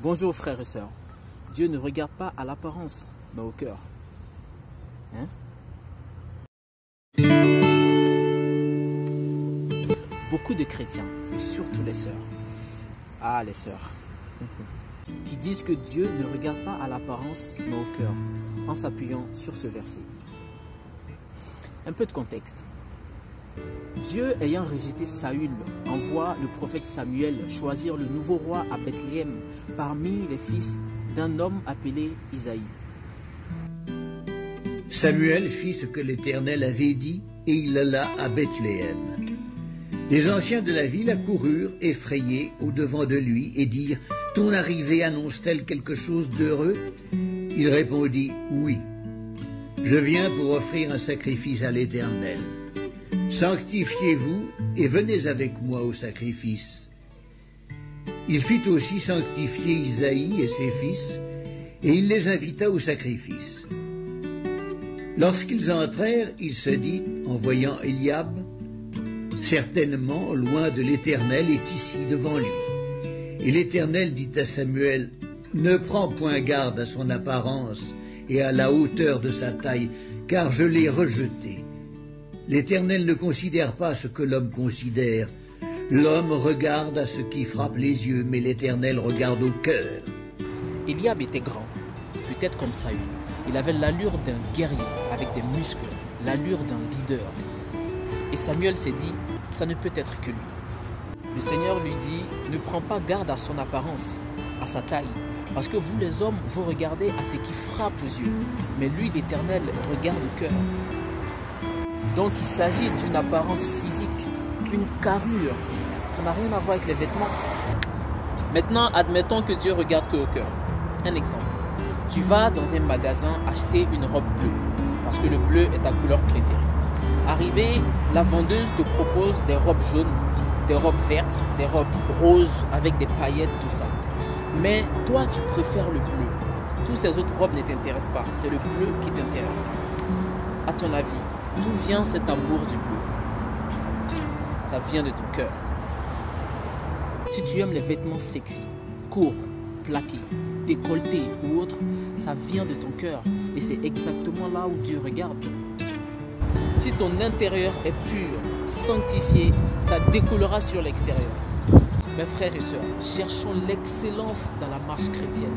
Bonjour frères et sœurs. Dieu ne regarde pas à l'apparence, mais au cœur. Hein? Beaucoup de chrétiens, et surtout les sœurs, les sœurs, qui disent que Dieu ne regarde pas à l'apparence, mais au cœur, en s'appuyant sur ce verset. Un peu de contexte. Dieu ayant rejeté Saül, envoie le prophète Samuel choisir le nouveau roi à Bethléem parmi les fils d'un homme appelé Isaïe. Samuel fit ce que l'Éternel avait dit et il alla à Bethléem. Les anciens de la ville accoururent effrayés au-devant de lui et dirent « Ton arrivée annonce-t-elle quelque chose d'heureux » Il répondit « Oui, je viens pour offrir un sacrifice à l'Éternel. Sanctifiez-vous et venez avec moi au sacrifice. » Il fit aussi sanctifier Isaïe et ses fils, et il les invita au sacrifice. Lorsqu'ils entrèrent, il se dit, en voyant Eliab, « Certainement, loin de l'Éternel est ici devant lui. » Et l'Éternel dit à Samuel, « Ne prends point garde à son apparence et à la hauteur de sa taille, car je l'ai rejeté. L'Éternel ne considère pas ce que l'homme considère. L'homme regarde à ce qui frappe les yeux, mais l'Éternel regarde au cœur. » Eliab était grand, peut-être comme Saül. Il avait l'allure d'un guerrier avec des muscles, l'allure d'un leader. Et Samuel s'est dit, ça ne peut être que lui. Le Seigneur lui dit, ne prends pas garde à son apparence, à sa taille, parce que vous les hommes, vous regardez à ce qui frappe aux yeux, mais lui, l'Éternel, regarde au cœur. Donc il s'agit d'une apparence physique, une carrure. Ça n'a rien à voir avec les vêtements. Maintenant, admettons que Dieu regarde que au cœur. Un exemple. Tu vas dans un magasin acheter une robe bleue, parce que le bleu est ta couleur préférée. Arrivé, la vendeuse te propose des robes jaunes, des robes vertes, des robes roses avec des paillettes, tout ça. Mais toi, tu préfères le bleu. Toutes ces autres robes ne t'intéressent pas. C'est le bleu qui t'intéresse. À ton avis, d'où vient cet amour du bleu? Ça vient de ton cœur. Si tu aimes les vêtements sexy, courts, plaqués, décolletés ou autres, ça vient de ton cœur. Et c'est exactement là où Dieu regarde. Si ton intérieur est pur, sanctifié, ça découlera sur l'extérieur. Mes frères et sœurs, cherchons l'excellence dans la marche chrétienne.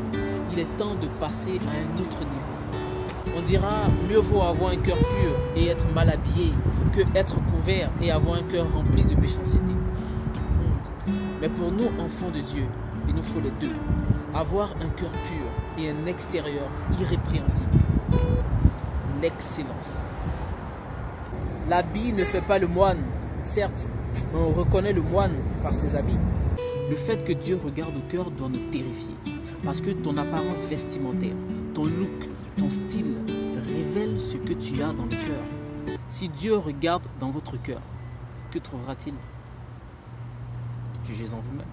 Il est temps de passer à un autre niveau. On dira, mieux vaut avoir un cœur pur et être mal habillé que être couvert et avoir un cœur rempli de méchanceté. Mais pour nous, enfants de Dieu, il nous faut les deux. Avoir un cœur pur et un extérieur irrépréhensible. L'excellence. L'habit ne fait pas le moine, certes, mais on reconnaît le moine par ses habits. Le fait que Dieu regarde au cœur doit nous terrifier, parce que ton apparence vestimentaire, ton look, ton style révèle ce que tu as dans le cœur. Si Dieu regarde dans votre cœur, que trouvera-t-il? Jugez-en vous-même.